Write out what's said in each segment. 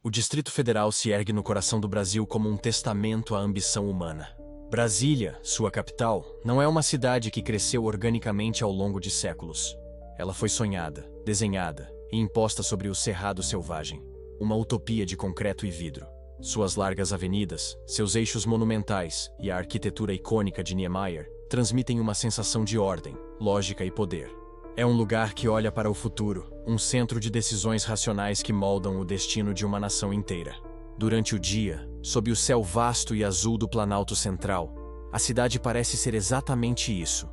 O Distrito Federal se ergue no coração do Brasil como um testamento à ambição humana. Brasília, sua capital, não é uma cidade que cresceu organicamente ao longo de séculos. Ela foi sonhada, desenhada e imposta sobre o Cerrado Selvagem, uma utopia de concreto e vidro. Suas largas avenidas, seus eixos monumentais e a arquitetura icônica de Niemeyer transmitem uma sensação de ordem, lógica e poder. É um lugar que olha para o futuro, um centro de decisões racionais que moldam o destino de uma nação inteira. Durante o dia, sob o céu vasto e azul do Planalto Central, a cidade parece ser exatamente isso.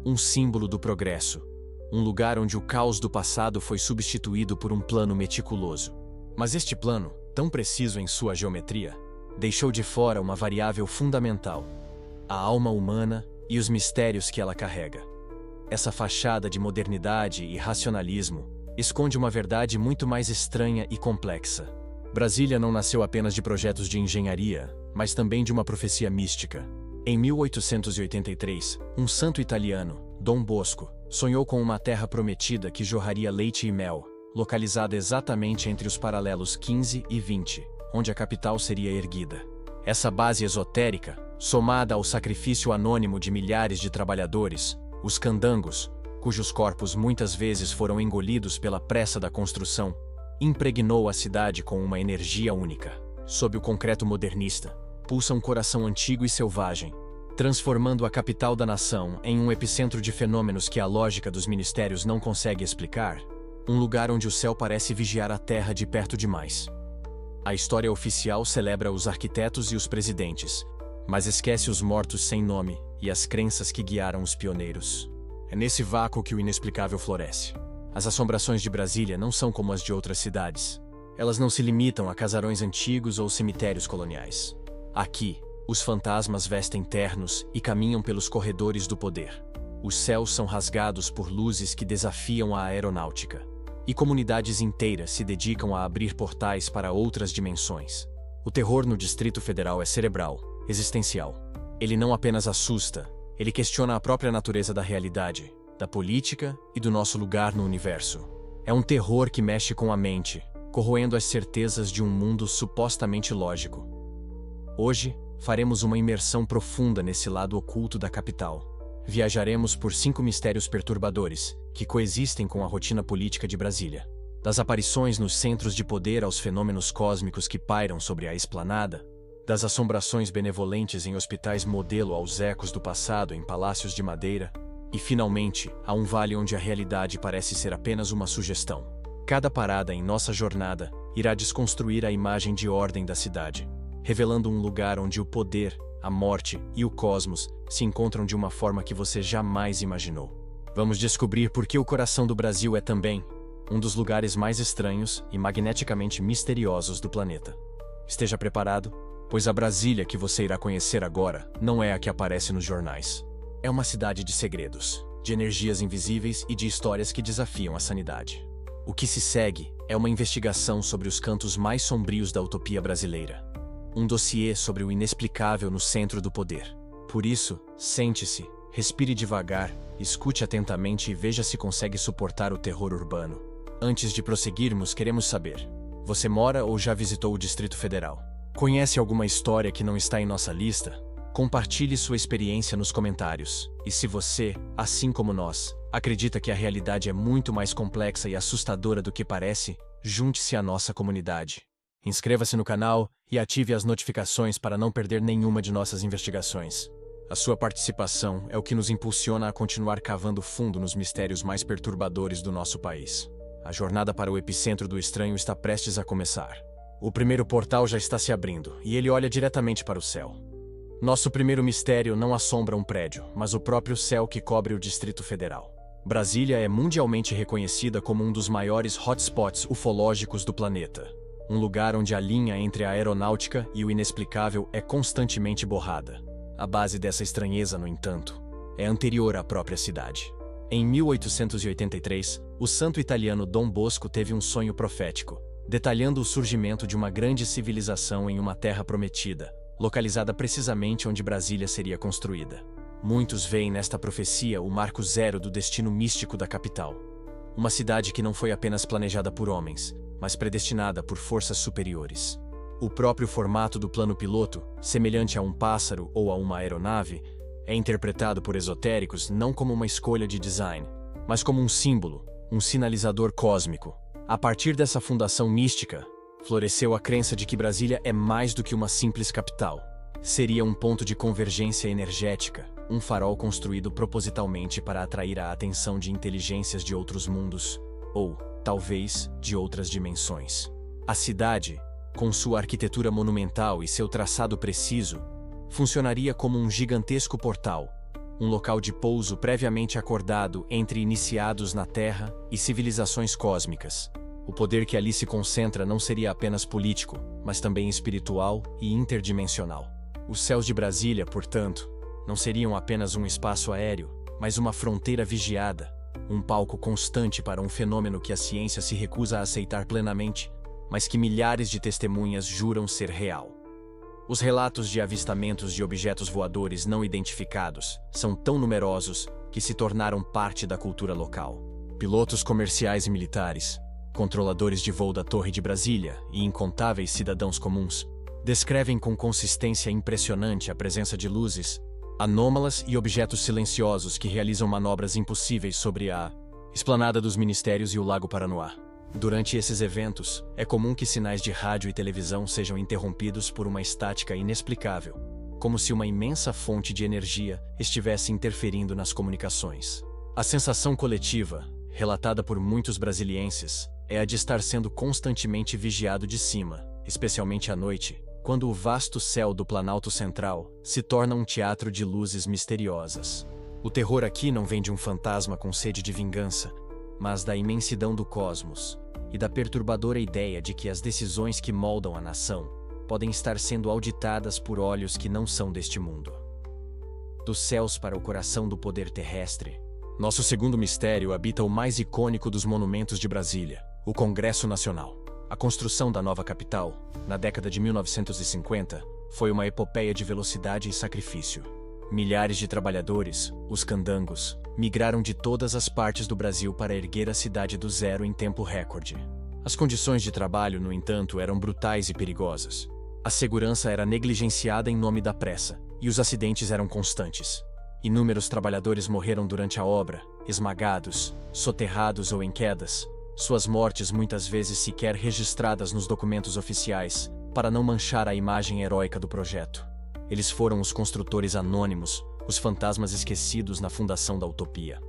Um símbolo do progresso. Um lugar onde o caos do passado foi substituído por um plano meticuloso. Mas este plano, tão preciso em sua geometria, deixou de fora uma variável fundamental: a alma humana e os mistérios que ela carrega. Essa fachada de modernidade e racionalismo esconde uma verdade muito mais estranha e complexa. Brasília não nasceu apenas de projetos de engenharia, mas também de uma profecia mística. Em 1883, um santo italiano, Dom Bosco, sonhou com uma terra prometida que jorraria leite e mel, localizada exatamente entre os paralelos 15 e 20, onde a capital seria erguida. Essa base esotérica, somada ao sacrifício anônimo de milhares de trabalhadores, os candangos, cujos corpos muitas vezes foram engolidos pela pressa da construção, impregnou a cidade com uma energia única. Sob o concreto modernista, pulsa um coração antigo e selvagem, transformando a capital da nação em um epicentro de fenômenos que a lógica dos ministérios não consegue explicar, um lugar onde o céu parece vigiar a terra de perto demais. A história oficial celebra os arquitetos e os presidentes, mas esquece os mortos sem nome e as crenças que guiaram os pioneiros. É nesse vácuo que o inexplicável floresce. As assombrações de Brasília não são como as de outras cidades. Elas não se limitam a casarões antigos ou cemitérios coloniais. Aqui, os fantasmas vestem ternos e caminham pelos corredores do poder. Os céus são rasgados por luzes que desafiam a aeronáutica. E comunidades inteiras se dedicam a abrir portais para outras dimensões. O terror no Distrito Federal é cerebral, existencial. Ele não apenas assusta, ele questiona a própria natureza da realidade, da política e do nosso lugar no universo. É um terror que mexe com a mente, corroendo as certezas de um mundo supostamente lógico. Hoje, faremos uma imersão profunda nesse lado oculto da capital. Viajaremos por 5 mistérios perturbadores, que coexistem com a rotina política de Brasília. Das aparições nos centros de poder aos fenômenos cósmicos que pairam sobre a esplanada, das assombrações benevolentes em hospitais modelo aos ecos do passado em palácios de madeira, e finalmente, a um vale onde a realidade parece ser apenas uma sugestão. Cada parada em nossa jornada irá desconstruir a imagem de ordem da cidade, revelando um lugar onde o poder, a morte e o cosmos se encontram de uma forma que você jamais imaginou. Vamos descobrir por que o coração do Brasil é também um dos lugares mais estranhos e magneticamente misteriosos do planeta. Esteja preparado, pois a Brasília que você irá conhecer agora não é a que aparece nos jornais. É uma cidade de segredos, de energias invisíveis e de histórias que desafiam a sanidade. O que se segue é uma investigação sobre os cantos mais sombrios da utopia brasileira. Um dossiê sobre o inexplicável no centro do poder. Por isso, sente-se, respire devagar, escute atentamente e veja se consegue suportar o terror urbano. Antes de prosseguirmos, queremos saber: você mora ou já visitou o Distrito Federal? Conhece alguma história que não está em nossa lista? Compartilhe sua experiência nos comentários. E se você, assim como nós, acredita que a realidade é muito mais complexa e assustadora do que parece, junte-se à nossa comunidade. Inscreva-se no canal e ative as notificações para não perder nenhuma de nossas investigações. A sua participação é o que nos impulsiona a continuar cavando fundo nos mistérios mais perturbadores do nosso país. A jornada para o epicentro do estranho está prestes a começar. O primeiro portal já está se abrindo e ele olha diretamente para o céu. Nosso primeiro mistério não assombra um prédio, mas o próprio céu que cobre o Distrito Federal. Brasília é mundialmente reconhecida como um dos maiores hotspots ufológicos do planeta. Um lugar onde a linha entre a aeronáutica e o inexplicável é constantemente borrada. A base dessa estranheza, no entanto, é anterior à própria cidade. Em 1883, o santo italiano Dom Bosco teve um sonho profético, detalhando o surgimento de uma grande civilização em uma terra prometida, localizada precisamente onde Brasília seria construída. Muitos veem nesta profecia o marco zero do destino místico da capital. Uma cidade que não foi apenas planejada por homens, mas predestinada por forças superiores. O próprio formato do plano piloto, semelhante a um pássaro ou a uma aeronave, é interpretado por esotéricos não como uma escolha de design, mas como um símbolo, um sinalizador cósmico. A partir dessa fundação mística, floresceu a crença de que Brasília é mais do que uma simples capital. Seria um ponto de convergência energética, um farol construído propositalmente para atrair a atenção de inteligências de outros mundos, ou, talvez, de outras dimensões. A cidade, com sua arquitetura monumental e seu traçado preciso, funcionaria como um gigantesco portal, um local de pouso previamente acordado entre iniciados na Terra e civilizações cósmicas. O poder que ali se concentra não seria apenas político, mas também espiritual e interdimensional. Os céus de Brasília, portanto, não seriam apenas um espaço aéreo, mas uma fronteira vigiada, um palco constante para um fenômeno que a ciência se recusa a aceitar plenamente, mas que milhares de testemunhas juram ser real. Os relatos de avistamentos de objetos voadores não identificados são tão numerosos que se tornaram parte da cultura local. Pilotos comerciais e militares, controladores de voo da Torre de Brasília e incontáveis cidadãos comuns descrevem com consistência impressionante a presença de luzes anômalas e objetos silenciosos que realizam manobras impossíveis sobre a esplanada dos ministérios e o Lago Paranoá. Durante esses eventos, é comum que sinais de rádio e televisão sejam interrompidos por uma estática inexplicável, como se uma imensa fonte de energia estivesse interferindo nas comunicações. A sensação coletiva, relatada por muitos brasilienses, é a de estar sendo constantemente vigiado de cima, especialmente à noite, quando o vasto céu do Planalto Central se torna um teatro de luzes misteriosas. O terror aqui não vem de um fantasma com sede de vingança, mas da imensidão do cosmos e da perturbadora ideia de que as decisões que moldam a nação podem estar sendo auditadas por olhos que não são deste mundo. Dos céus para o coração do poder terrestre, nosso segundo mistério habita o mais icônico dos monumentos de Brasília, o Congresso Nacional. A construção da nova capital, na década de 1950, foi uma epopeia de velocidade e sacrifício. Milhares de trabalhadores, os candangos, migraram de todas as partes do Brasil para erguer a cidade do zero em tempo recorde. As condições de trabalho, no entanto, eram brutais e perigosas. A segurança era negligenciada em nome da pressa, e os acidentes eram constantes. Inúmeros trabalhadores morreram durante a obra, esmagados, soterrados ou em quedas, suas mortes muitas vezes sequer registradas nos documentos oficiais, para não manchar a imagem heróica do projeto. Eles foram os construtores anônimos, os fantasmas esquecidos na fundação da utopia.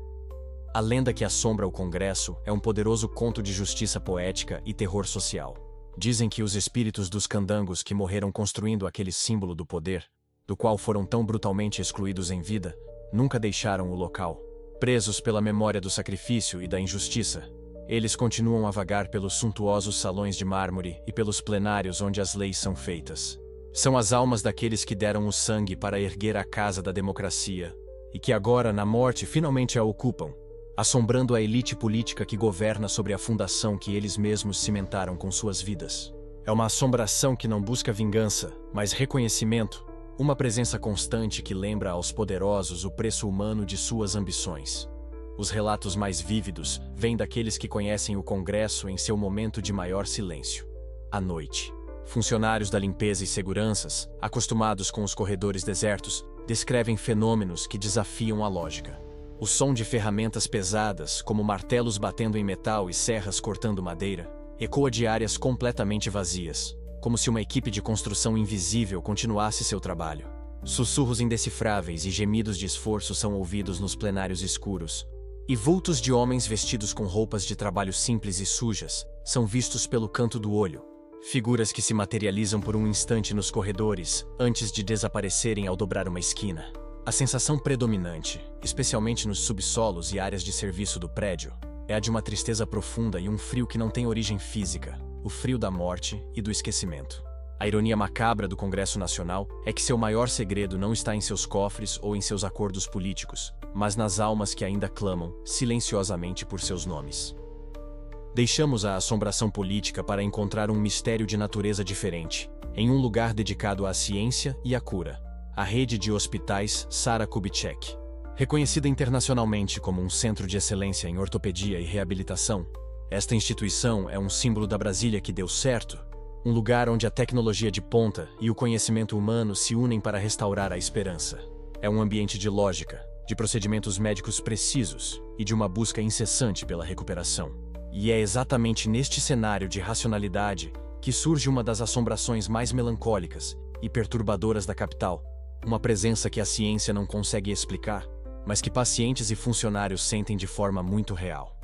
A lenda que assombra o Congresso é um poderoso conto de justiça poética e terror social. Dizem que os espíritos dos candangos que morreram construindo aquele símbolo do poder, do qual foram tão brutalmente excluídos em vida, nunca deixaram o local. Presos pela memória do sacrifício e da injustiça, eles continuam a vagar pelos suntuosos salões de mármore e pelos plenários onde as leis são feitas. São as almas daqueles que deram o sangue para erguer a casa da democracia e que agora, na morte, finalmente a ocupam, assombrando a elite política que governa sobre a fundação que eles mesmos cimentaram com suas vidas. É uma assombração que não busca vingança, mas reconhecimento, uma presença constante que lembra aos poderosos o preço humano de suas ambições. Os relatos mais vívidos vêm daqueles que conhecem o Congresso em seu momento de maior silêncio. À noite, funcionários da limpeza e seguranças, acostumados com os corredores desertos, descrevem fenômenos que desafiam a lógica. O som de ferramentas pesadas, como martelos batendo em metal e serras cortando madeira, ecoa de áreas completamente vazias, como se uma equipe de construção invisível continuasse seu trabalho. Sussurros indecifráveis e gemidos de esforço são ouvidos nos plenários escuros, e vultos de homens vestidos com roupas de trabalho simples e sujas são vistos pelo canto do olho. Figuras que se materializam por um instante nos corredores, antes de desaparecerem ao dobrar uma esquina. A sensação predominante, especialmente nos subsolos e áreas de serviço do prédio, é a de uma tristeza profunda e um frio que não tem origem física, o frio da morte e do esquecimento. A ironia macabra do Congresso Nacional é que seu maior segredo não está em seus cofres ou em seus acordos políticos, mas nas almas que ainda clamam, silenciosamente por seus nomes. Deixamos a assombração política para encontrar um mistério de natureza diferente, em um lugar dedicado à ciência e à cura, a rede de hospitais Sara Kubitschek. Reconhecida internacionalmente como um centro de excelência em ortopedia e reabilitação, esta instituição é um símbolo da Brasília que deu certo, um lugar onde a tecnologia de ponta e o conhecimento humano se unem para restaurar a esperança. É um ambiente de lógica, de procedimentos médicos precisos e de uma busca incessante pela recuperação. E é exatamente neste cenário de racionalidade que surge uma das assombrações mais melancólicas e perturbadoras da capital, uma presença que a ciência não consegue explicar, mas que pacientes e funcionários sentem de forma muito real.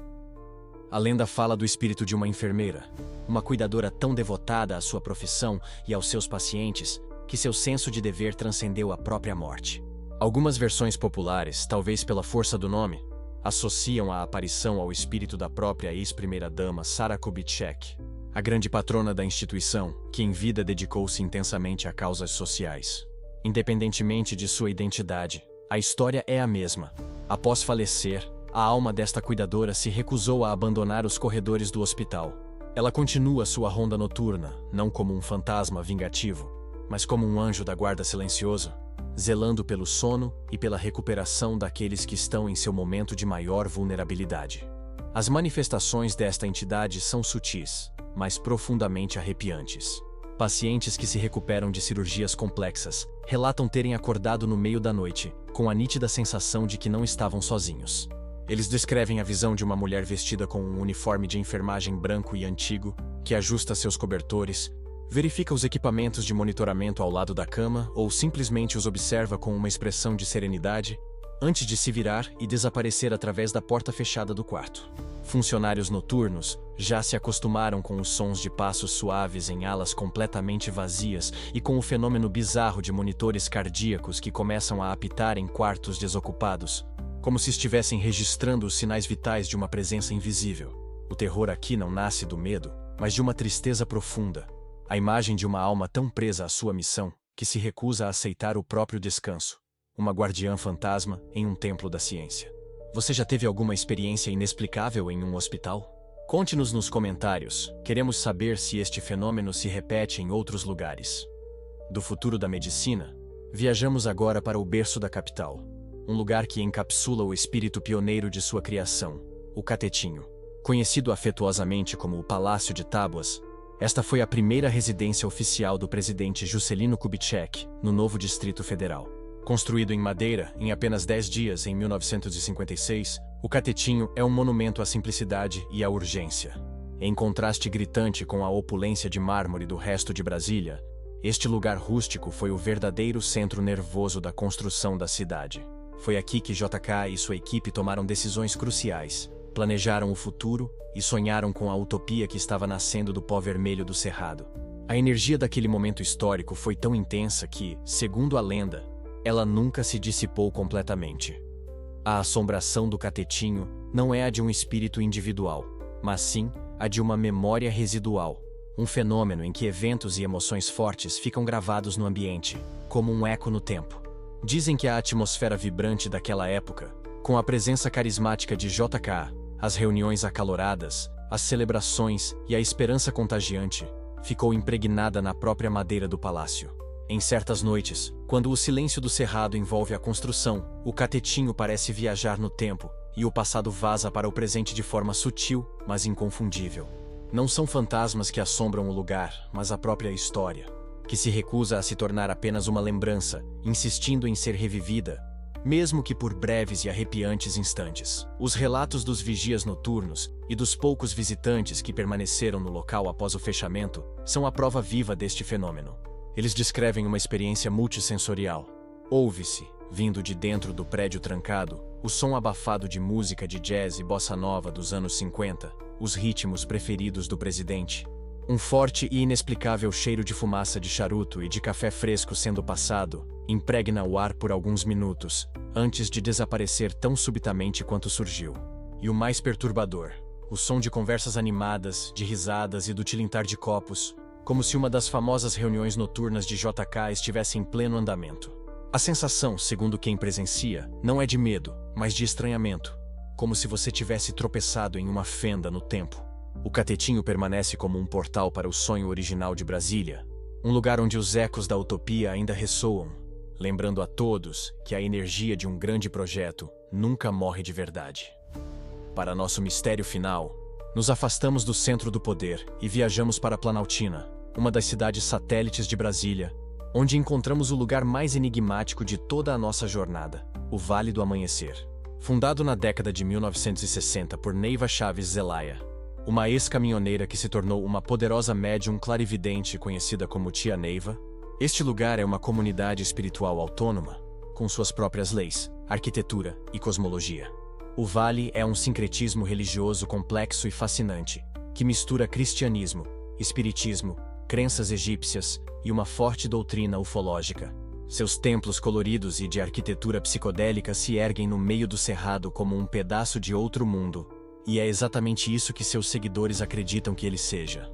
A lenda fala do espírito de uma enfermeira, uma cuidadora tão devotada à sua profissão e aos seus pacientes, que seu senso de dever transcendeu a própria morte. Algumas versões populares, talvez pela força do nome, associam a aparição ao espírito da própria ex-primeira-dama Sarah Kubitschek, a grande patrona da instituição, que em vida dedicou-se intensamente a causas sociais. Independentemente de sua identidade, a história é a mesma. Após falecer, a alma desta cuidadora se recusou a abandonar os corredores do hospital. Ela continua sua ronda noturna, não como um fantasma vingativo, mas como um anjo da guarda silencioso, zelando pelo sono e pela recuperação daqueles que estão em seu momento de maior vulnerabilidade. As manifestações desta entidade são sutis, mas profundamente arrepiantes. Pacientes que se recuperam de cirurgias complexas relatam terem acordado no meio da noite, com a nítida sensação de que não estavam sozinhos. Eles descrevem a visão de uma mulher vestida com um uniforme de enfermagem branco e antigo, que ajusta seus cobertores, verifica os equipamentos de monitoramento ao lado da cama ou simplesmente os observa com uma expressão de serenidade, antes de se virar e desaparecer através da porta fechada do quarto. Funcionários noturnos já se acostumaram com os sons de passos suaves em alas completamente vazias e com o fenômeno bizarro de monitores cardíacos que começam a apitar em quartos desocupados, como se estivessem registrando os sinais vitais de uma presença invisível. O terror aqui não nasce do medo, mas de uma tristeza profunda, a imagem de uma alma tão presa à sua missão que se recusa a aceitar o próprio descanso, uma guardiã fantasma em um templo da ciência. Você já teve alguma experiência inexplicável em um hospital? Conte-nos nos comentários, queremos saber se este fenômeno se repete em outros lugares. Do futuro da medicina, viajamos agora para o berço da capital, um lugar que encapsula o espírito pioneiro de sua criação, o Catetinho. Conhecido afetuosamente como o Palácio de Tábuas, esta foi a primeira residência oficial do presidente Juscelino Kubitschek, no novo Distrito Federal. Construído em madeira em apenas 10 dias em 1956, o Catetinho é um monumento à simplicidade e à urgência. Em contraste gritante com a opulência de mármore do resto de Brasília, este lugar rústico foi o verdadeiro centro nervoso da construção da cidade. Foi aqui que JK e sua equipe tomaram decisões cruciais, planejaram o futuro e sonharam com a utopia que estava nascendo do pó vermelho do Cerrado. A energia daquele momento histórico foi tão intensa que, segundo a lenda, ela nunca se dissipou completamente. A assombração do Catetinho não é a de um espírito individual, mas sim a de uma memória residual, um fenômeno em que eventos e emoções fortes ficam gravados no ambiente, como um eco no tempo. Dizem que a atmosfera vibrante daquela época, com a presença carismática de JK, as reuniões acaloradas, as celebrações e a esperança contagiante, ficou impregnada na própria madeira do palácio. Em certas noites, quando o silêncio do cerrado envolve a construção, o Catetinho parece viajar no tempo, e o passado vaza para o presente de forma sutil, mas inconfundível. Não são fantasmas que assombram o lugar, mas a própria história, que se recusa a se tornar apenas uma lembrança, insistindo em ser revivida, mesmo que por breves e arrepiantes instantes. Os relatos dos vigias noturnos e dos poucos visitantes que permaneceram no local após o fechamento são a prova viva deste fenômeno. Eles descrevem uma experiência multissensorial. Ouve-se, vindo de dentro do prédio trancado, o som abafado de música de jazz e bossa nova dos anos 50, os ritmos preferidos do presidente. Um forte e inexplicável cheiro de fumaça de charuto e de café fresco sendo passado impregna o ar por alguns minutos, antes de desaparecer tão subitamente quanto surgiu. E o mais perturbador, o som de conversas animadas, de risadas e do tilintar de copos, como se uma das famosas reuniões noturnas de JK estivesse em pleno andamento. A sensação, segundo quem presencia, não é de medo, mas de estranhamento, como se você tivesse tropeçado em uma fenda no tempo. O Catetinho permanece como um portal para o sonho original de Brasília, um lugar onde os ecos da utopia ainda ressoam, lembrando a todos que a energia de um grande projeto nunca morre de verdade. Para nosso mistério final, nos afastamos do centro do poder e viajamos para Planaltina, uma das cidades satélites de Brasília, onde encontramos o lugar mais enigmático de toda a nossa jornada, o Vale do Amanhecer. Fundado na década de 1960 por Neiva Chaves Zelaya, uma ex-caminhoneira que se tornou uma poderosa médium clarividente conhecida como Tia Neiva, este lugar é uma comunidade espiritual autônoma, com suas próprias leis, arquitetura e cosmologia. O Vale é um sincretismo religioso complexo e fascinante, que mistura cristianismo, espiritismo, crenças egípcias e uma forte doutrina ufológica. Seus templos coloridos e de arquitetura psicodélica se erguem no meio do cerrado como um pedaço de outro mundo, e é exatamente isso que seus seguidores acreditam que ele seja.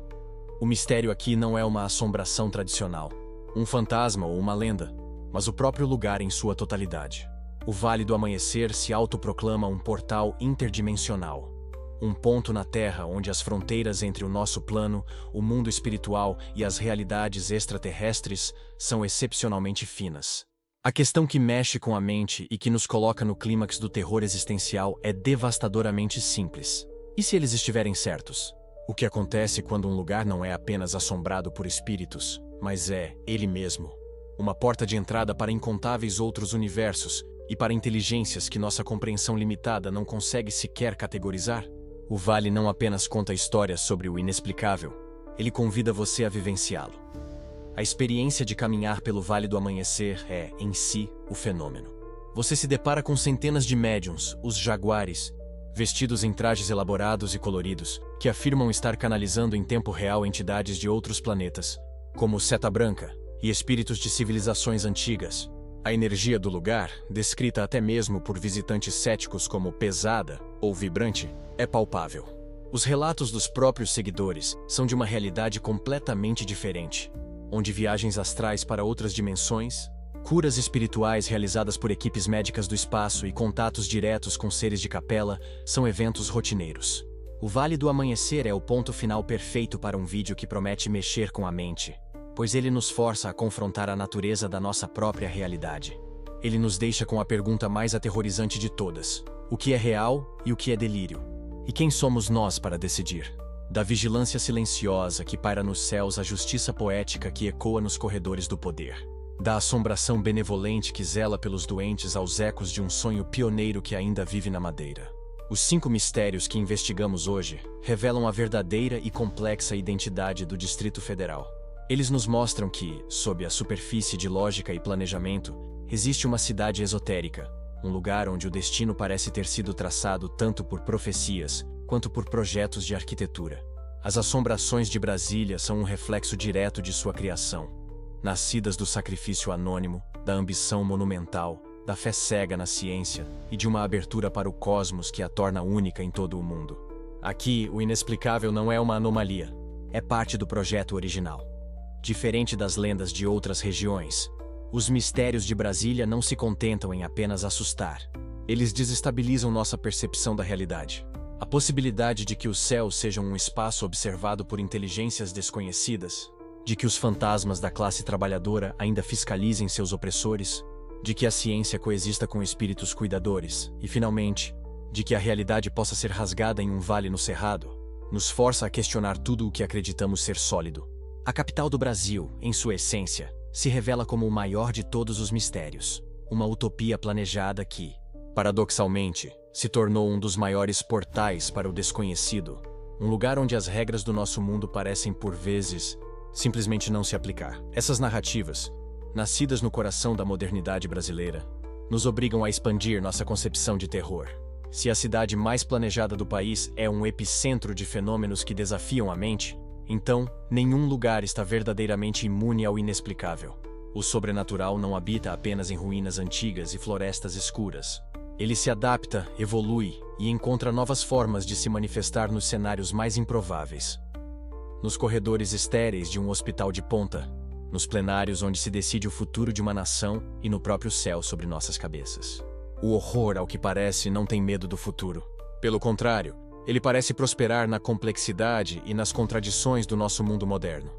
O mistério aqui não é uma assombração tradicional, um fantasma ou uma lenda, mas o próprio lugar em sua totalidade. O Vale do Amanhecer se autoproclama um portal interdimensional, um ponto na Terra onde as fronteiras entre o nosso plano, o mundo espiritual e as realidades extraterrestres são excepcionalmente finas. A questão que mexe com a mente e que nos coloca no clímax do terror existencial é devastadoramente simples. E se eles estiverem certos? O que acontece quando um lugar não é apenas assombrado por espíritos, mas é, ele mesmo, uma porta de entrada para incontáveis outros universos e para inteligências que nossa compreensão limitada não consegue sequer categorizar? O Vale não apenas conta histórias sobre o inexplicável, ele convida você a vivenciá-lo. A experiência de caminhar pelo Vale do Amanhecer é, em si, o fenômeno. Você se depara com centenas de médiuns, os jaguares, vestidos em trajes elaborados e coloridos, que afirmam estar canalizando em tempo real entidades de outros planetas, como Seta Branca e espíritos de civilizações antigas. A energia do lugar, descrita até mesmo por visitantes céticos como pesada ou vibrante, é palpável. Os relatos dos próprios seguidores são de uma realidade completamente diferente, onde viagens astrais para outras dimensões, curas espirituais realizadas por equipes médicas do espaço e contatos diretos com seres de capela são eventos rotineiros. O Vale do Amanhecer é o ponto final perfeito para um vídeo que promete mexer com a mente, pois ele nos força a confrontar a natureza da nossa própria realidade. Ele nos deixa com a pergunta mais aterrorizante de todas: o que é real e o que é delírio? E quem somos nós para decidir? Da vigilância silenciosa que paira nos céus à justiça poética que ecoa nos corredores do poder. Da assombração benevolente que zela pelos doentes aos ecos de um sonho pioneiro que ainda vive na madeira. Os 5 mistérios que investigamos hoje revelam a verdadeira e complexa identidade do Distrito Federal. Eles nos mostram que, sob a superfície de lógica e planejamento, existe uma cidade esotérica, um lugar onde o destino parece ter sido traçado tanto por profecias quanto por projetos de arquitetura. As assombrações de Brasília são um reflexo direto de sua criação, nascidas do sacrifício anônimo, da ambição monumental, da fé cega na ciência e de uma abertura para o cosmos que a torna única em todo o mundo. Aqui, o inexplicável não é uma anomalia, é parte do projeto original. Diferente das lendas de outras regiões, os mistérios de Brasília não se contentam em apenas assustar. Eles desestabilizam nossa percepção da realidade. A possibilidade de que o céu seja um espaço observado por inteligências desconhecidas, de que os fantasmas da classe trabalhadora ainda fiscalizem seus opressores, de que a ciência coexista com espíritos cuidadores e, finalmente, de que a realidade possa ser rasgada em um vale no cerrado, nos força a questionar tudo o que acreditamos ser sólido. A capital do Brasil, em sua essência, se revela como o maior de todos os mistérios, uma utopia planejada que, paradoxalmente, se tornou um dos maiores portais para o desconhecido, um lugar onde as regras do nosso mundo parecem, por vezes, simplesmente não se aplicar. Essas narrativas, nascidas no coração da modernidade brasileira, nos obrigam a expandir nossa concepção de terror. Se a cidade mais planejada do país é um epicentro de fenômenos que desafiam a mente, então, nenhum lugar está verdadeiramente imune ao inexplicável. O sobrenatural não habita apenas em ruínas antigas e florestas escuras. Ele se adapta, evolui e encontra novas formas de se manifestar nos cenários mais improváveis. Nos corredores estéreis de um hospital de ponta, nos plenários onde se decide o futuro de uma nação e no próprio céu sobre nossas cabeças. O horror, ao que parece, não tem medo do futuro. Pelo contrário, ele parece prosperar na complexidade e nas contradições do nosso mundo moderno.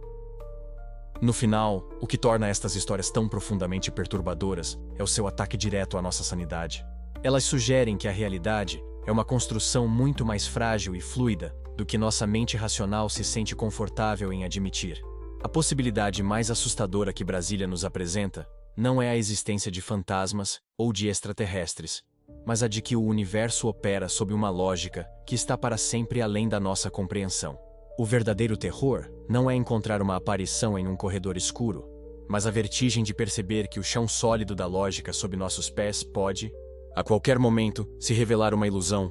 No final, o que torna estas histórias tão profundamente perturbadoras é o seu ataque direto à nossa sanidade. Elas sugerem que a realidade é uma construção muito mais frágil e fluida do que nossa mente racional se sente confortável em admitir. A possibilidade mais assustadora que Brasília nos apresenta não é a existência de fantasmas ou de extraterrestres, mas a de que o universo opera sob uma lógica que está para sempre além da nossa compreensão. O verdadeiro terror não é encontrar uma aparição em um corredor escuro, mas a vertigem de perceber que o chão sólido da lógica sob nossos pés pode, a qualquer momento, se revelar uma ilusão,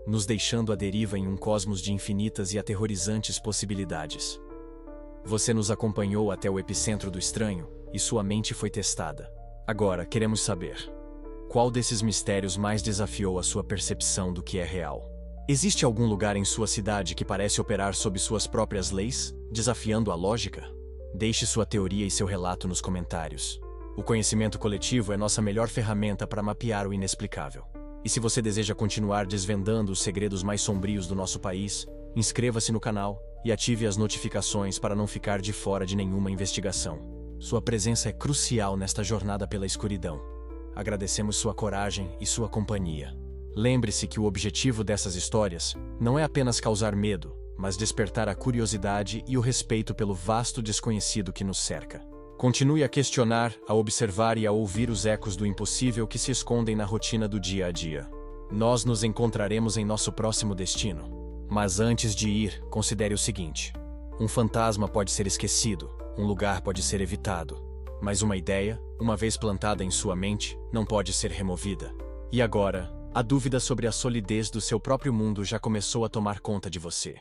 nos deixando à deriva em um cosmos de infinitas e aterrorizantes possibilidades. Você nos acompanhou até o epicentro do estranho e sua mente foi testada. Agora, queremos saber: qual desses mistérios mais desafiou a sua percepção do que é real? Existe algum lugar em sua cidade que parece operar sob suas próprias leis, desafiando a lógica? Deixe sua teoria e seu relato nos comentários. O conhecimento coletivo é nossa melhor ferramenta para mapear o inexplicável. E se você deseja continuar desvendando os segredos mais sombrios do nosso país, inscreva-se no canal e ative as notificações para não ficar de fora de nenhuma investigação. Sua presença é crucial nesta jornada pela escuridão. Agradecemos sua coragem e sua companhia. Lembre-se que o objetivo dessas histórias não é apenas causar medo, mas despertar a curiosidade e o respeito pelo vasto desconhecido que nos cerca. Continue a questionar, a observar e a ouvir os ecos do impossível que se escondem na rotina do dia a dia. Nós nos encontraremos em nosso próximo destino. Mas antes de ir, considere o seguinte: um fantasma pode ser esquecido, um lugar pode ser evitado, mas uma ideia, uma vez plantada em sua mente, não pode ser removida. E agora, a dúvida sobre a solidez do seu próprio mundo já começou a tomar conta de você.